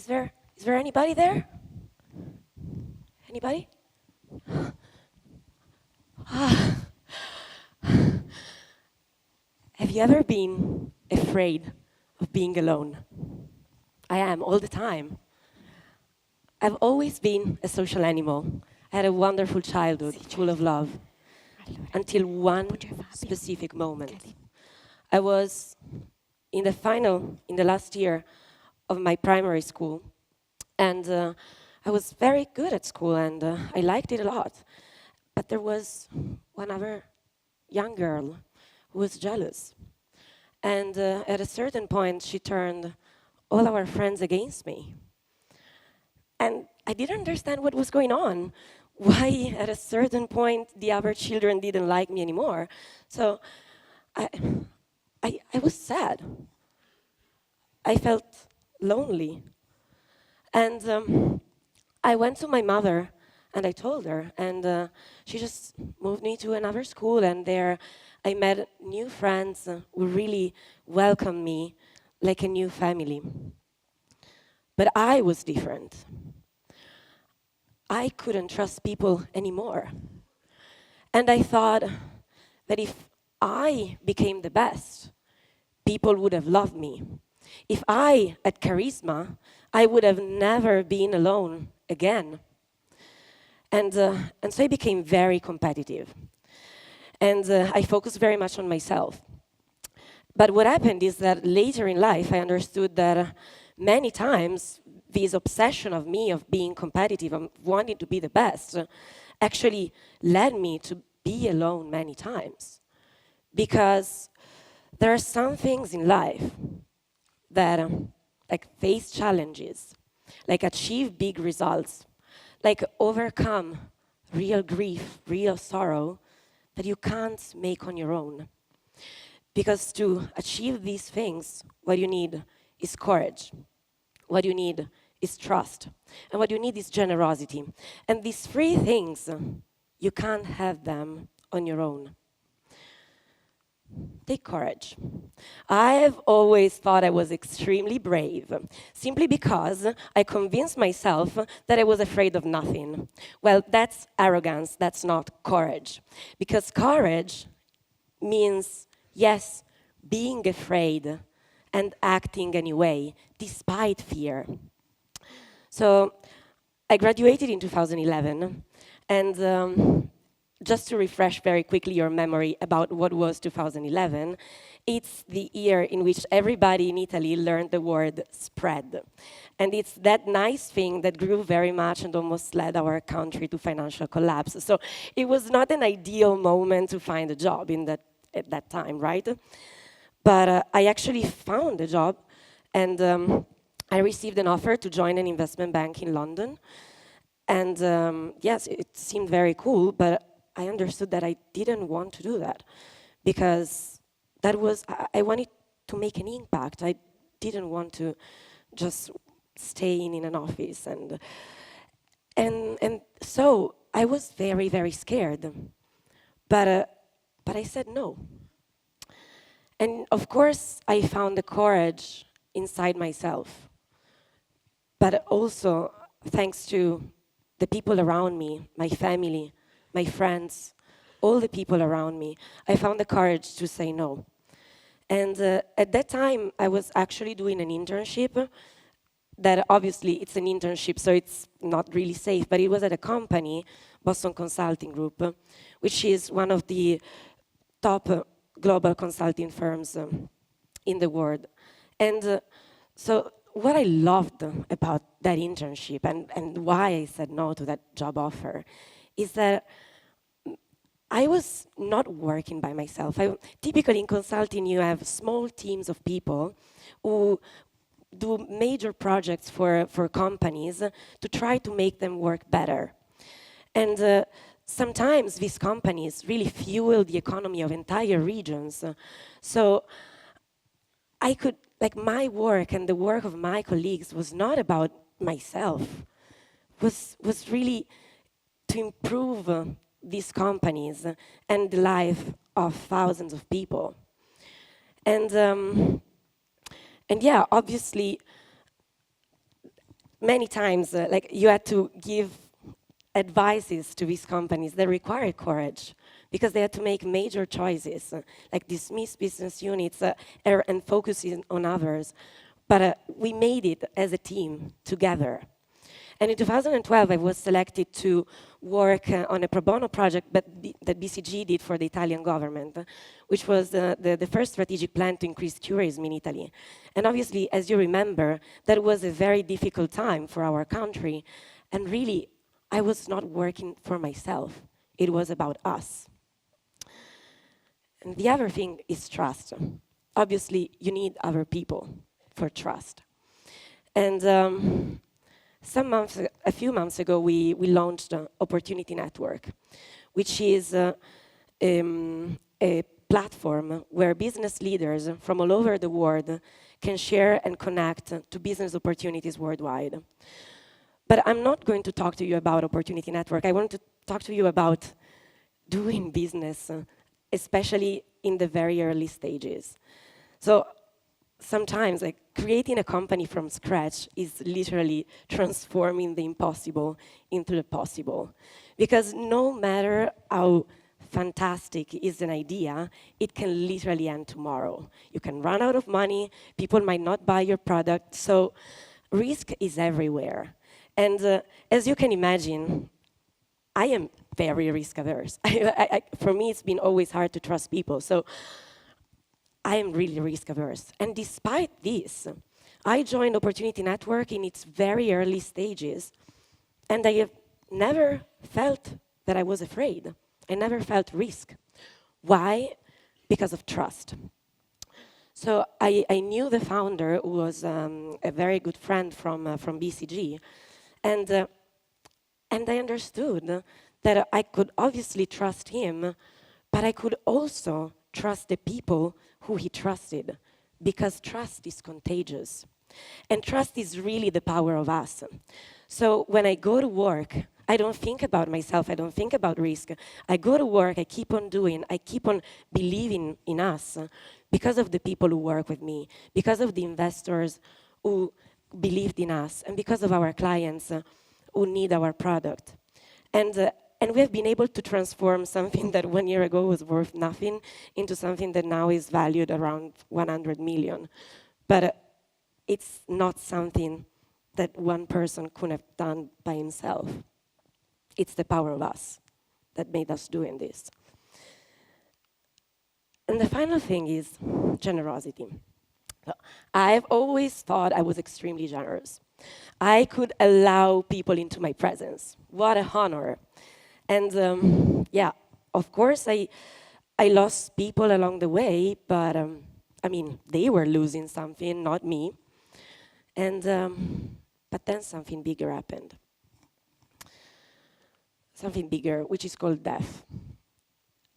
is there anybody there? Anybody? Have you ever been afraid of being alone? I am, all the time. I've always been a social animal. I had a wonderful childhood, full of love, until one specific moment. I was in the last year of my primary school, and I was very good at school, and I liked it a lot. But there was one other young girl who was jealous. And at a certain point, she turned all our friends against me. And I didn't understand what was going on. Why, at a certain point, the other children didn't like me anymore. So I was sad. I felt lonely. And I went to my mother and I told her, and she just moved me to another school, and there I met new friends who really welcomed me like a new family. But I was different. I couldn't trust people anymore. And I thought that if I became the best, people would have loved me. If I had charisma, I would have never been alone again. And so I became very competitive. And I focused very much on myself. But what happened is that later in life, I understood that many times this obsession of me of being competitive, of wanting to be the best, actually led me to be alone many times. Because there are some things in life that like face challenges, like achieve big results, like overcome real grief, real sorrow that you can't make on your own. Because to achieve these things, what you need is courage. What you need is trust. And what you need is generosity. And these three things, you can't have them on your own. Take courage. I have always thought I was extremely brave, simply because I convinced myself that I was afraid of nothing. Well, that's arrogance, that's not courage. Because courage means, yes, being afraid and acting anyway, despite fear. So I graduated in 2011, and just to refresh very quickly your memory about what was 2011, it's the year in which everybody in Italy learned the word spread. And it's that nice thing that grew very much and almost led our country to financial collapse. So it was not an ideal moment to find a job at that time, right? But I actually found a job, and I received an offer to join an investment bank in London. And yes, it seemed very cool, but I understood that I didn't want to do that because I wanted to make an impact. I didn't want to just stay in an office. And so I was very, very scared. But I said no. And of course, I found the courage inside myself. But also, thanks to the people around me, my family, my friends, all the people around me, I found the courage to say no. And at that time, I was actually doing an internship that obviously it's an internship, so it's not really safe, but it was at a company, Boston Consulting Group, which is one of the top global consulting firms in the world. And so what I loved about that internship and why I said no to that job offer is that I was not working by myself. Typically in consulting, you have small teams of people who do major projects for companies to try to make them work better. And sometimes these companies really fuel the economy of entire regions. So I could, like my work and the work of my colleagues was not about myself, was really to improve these companies and the life of thousands of people. And yeah, obviously, many times, like you had to give advices to these companies that require courage because they had to make major choices, like dismiss business units and focusing on others. But we made it as a team together. And in 2012, I was selected to work on a pro bono project that BCG did for the Italian government, which was the first strategic plan to increase tourism in Italy. And obviously, as you remember, that was a very difficult time for our country. And really, I was not working for myself. It was about us. And the other thing is trust. Obviously, you need other people for trust. And a few months ago, we launched Opportunity Network, which is a platform where business leaders from all over the world can share and connect to business opportunities worldwide. But I'm not going to talk to you about Opportunity Network. I want to talk to you about doing business, especially in the very early stages. So sometimes, like, creating a company from scratch is literally transforming the impossible into the possible. Because no matter how fantastic is an idea, it can literally end tomorrow. You can run out of money, people might not buy your product, so risk is everywhere. And as you can imagine, I am very risk averse. For me, it's been always hard to trust people. So I am really risk averse. And despite this, I joined Opportunity Network in its very early stages. And I have never felt that I was afraid. I never felt risk. Why? Because of trust. So I knew the founder, who was a very good friend from BCG. And I understood that I could obviously trust him, but I could also trust the people who he trusted, because trust is contagious. And trust is really the power of us. So when I go to work, I don't think about myself, I don't think about risk. I go to work, I keep on doing, I keep on believing in us because of the people who work with me, because of the investors who believed in us, and because of our clients who need our product. And we have been able to transform something that 1 year ago was worth nothing into something that now is valued around 100 million. But it's not something that one person could have done by himself. It's the power of us that made us doing this. And the final thing is generosity. I've always thought I was extremely generous. I could allow people into my presence. What an honor. And yeah, of course, I lost people along the way, but I mean, they were losing something, not me. And but then something bigger happened. Something bigger, which is called death.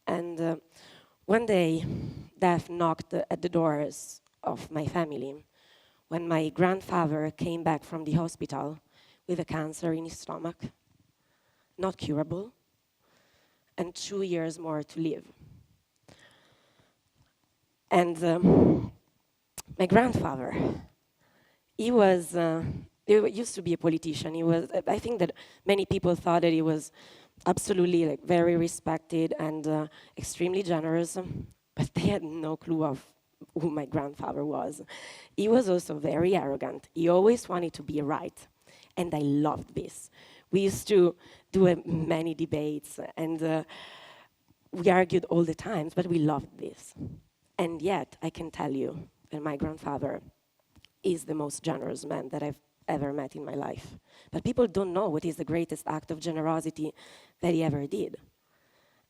And one day, death knocked at the doors of my family when my grandfather came back from the hospital with a cancer in his stomach, not curable, and 2 years more to live. And my grandfather, he used to be a politician. I think that many people thought that he was absolutely very respected and extremely generous, but they had no clue of who my grandfather was. He was also very arrogant. He always wanted to be right, and I loved this. We used to do many debates, and we argued all the time, but we loved this. And yet, I can tell you that my grandfather is the most generous man that I've ever met in my life. But people don't know what is the greatest act of generosity that he ever did.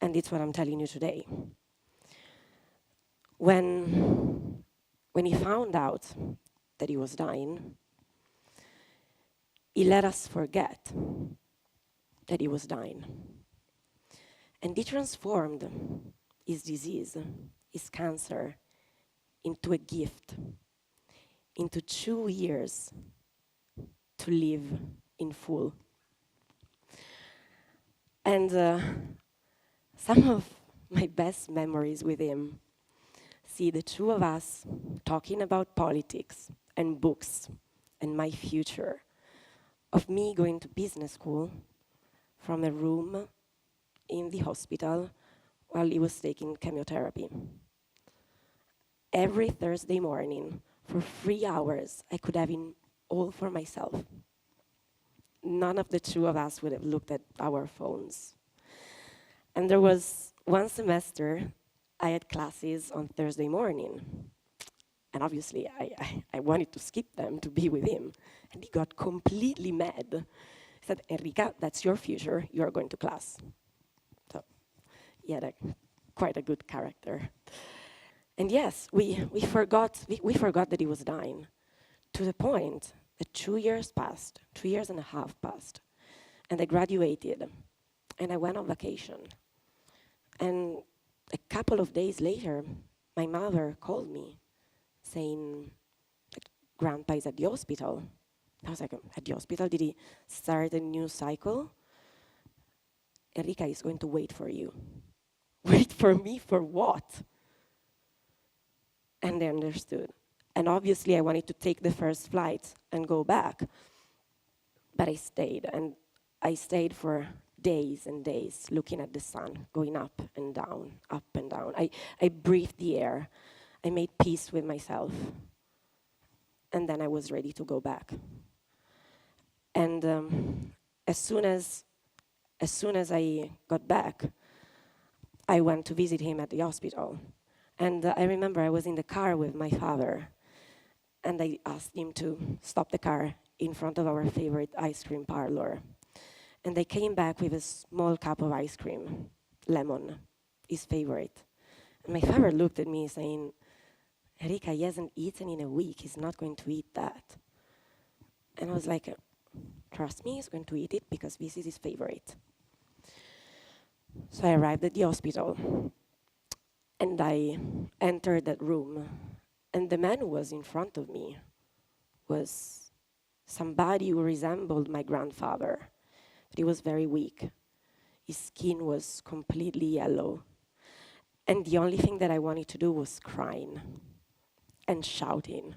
And it's what I'm telling you today. When he found out that he was dying, he let us forget that he was dying. And he transformed his disease, his cancer, into a gift, into 2 years to live in full. And some of my best memories with him, see the two of us talking about politics and books and my future, of me going to business school from a room in the hospital while he was taking chemotherapy. Every Thursday morning, for 3 hours, I could have him all for myself. None of the two of us would have looked at our phones. And there was one semester, I had classes on Thursday morning. And obviously, I wanted to skip them to be with him. And he got completely mad. He said, Enrica, that's your future. You're going to class. So he had quite a good character. And yes, we forgot that he was dying, to the point that 2 years passed, 2.5 years passed, and I graduated, and I went on vacation. And a couple of days later, my mother called me, saying, Grandpa is at the hospital. I was like, at the hospital? Did he start a new cycle? Enrica is going to wait for you. Wait for me for what? And they understood. And obviously I wanted to take the first flight and go back. But I stayed, and I stayed for days and days looking at the sun, going up and down, up and down. I breathed the air. I made peace with myself. And then I was ready to go back. And as soon as I got back, I went to visit him at the hospital. And I remember I was in the car with my father, and I asked him to stop the car in front of our favorite ice cream parlor. And they came back with a small cup of ice cream, lemon, his favorite. And my father looked at me saying, Enrica, he hasn't eaten in a week. He's not going to eat that. And I was like, trust me, he's going to eat it because this is his favorite. So I arrived at the hospital, and I entered that room, and the man who was in front of me was somebody who resembled my grandfather, but he was very weak. His skin was completely yellow, and the only thing that I wanted to do was crying and shouting,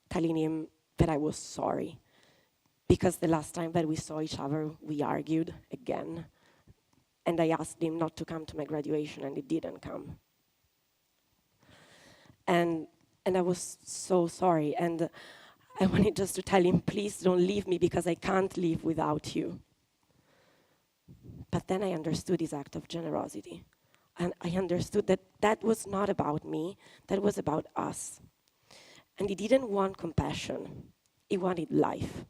telling him that I was sorry, because the last time that we saw each other, we argued again, and I asked him not to come to my graduation, and he didn't come. And I was so sorry, and I wanted just to tell him, please don't leave me because I can't live without you. But then I understood his act of generosity. And I understood that that was not about me, that was about us. And he didn't want compassion, he wanted life.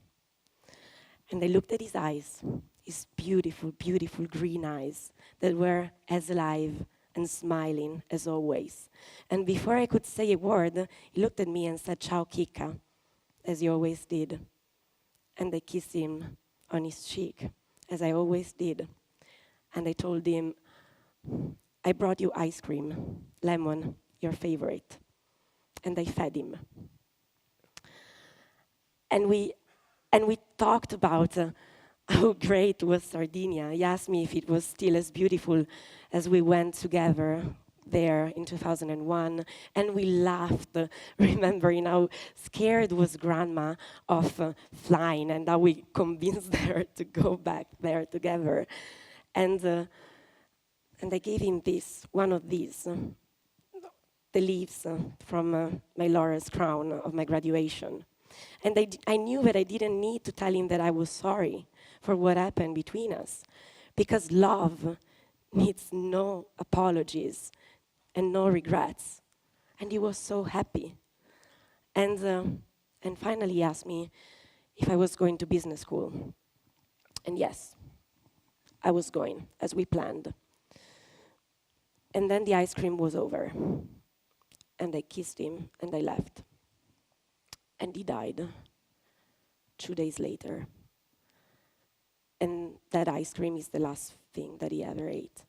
And I looked at his eyes, his beautiful, beautiful green eyes that were as alive and smiling as always. And before I could say a word, he looked at me and said, ciao, Kika, as he always did. And I kissed him on his cheek, as I always did. And I told him, I brought you ice cream, lemon, your favorite. And I fed him. And we talked about how great was Sardinia. He asked me if it was still as beautiful as we went together there in 2001, and we laughed, remembering how scared was Grandma of flying, and how we convinced her to go back there together. And I gave him one of these, the leaves from my laurel's crown of my graduation. And I knew that I didn't need to tell him that I was sorry for what happened between us, because love needs no apologies and no regrets. And he was so happy. And finally he asked me if I was going to business school. And yes, I was going, as we planned. And then the ice cream was over. And I kissed him and I left. And he died 2 days later. And that ice cream is the last thing that he ever ate.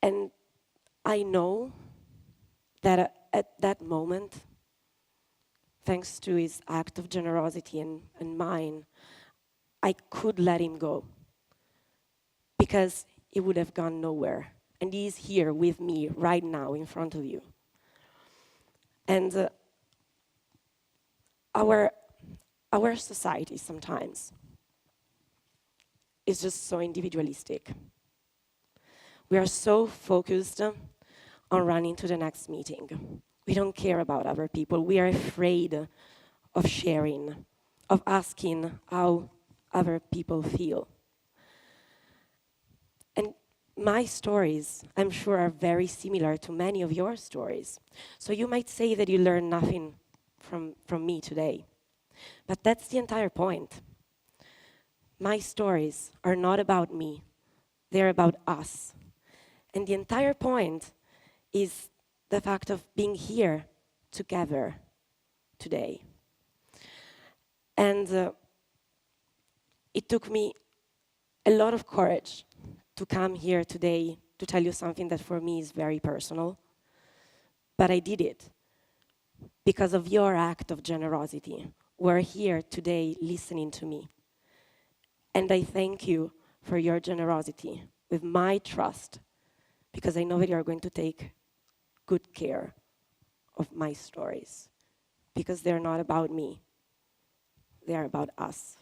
And I know that at that moment, thanks to his act of generosity and mine, I could let him go, because he would have gone nowhere. And he is here with me right now in front of you. And our our society sometimes is just so individualistic. We are so focused on running to the next meeting. We don't care about other people. We are afraid of sharing, of asking how other people feel. And my stories, I'm sure, are very similar to many of your stories. So you might say that you learned nothing from me today. But that's the entire point. My stories are not about me. They're about us. And the entire point is the fact of being here together today. And it took me a lot of courage to come here today to tell you something that for me is very personal. But I did it because of your act of generosity. We're here today listening to me. And I thank you for your generosity with my trust, because I know that you're going to take good care of my stories, because they're not about me, they're about us.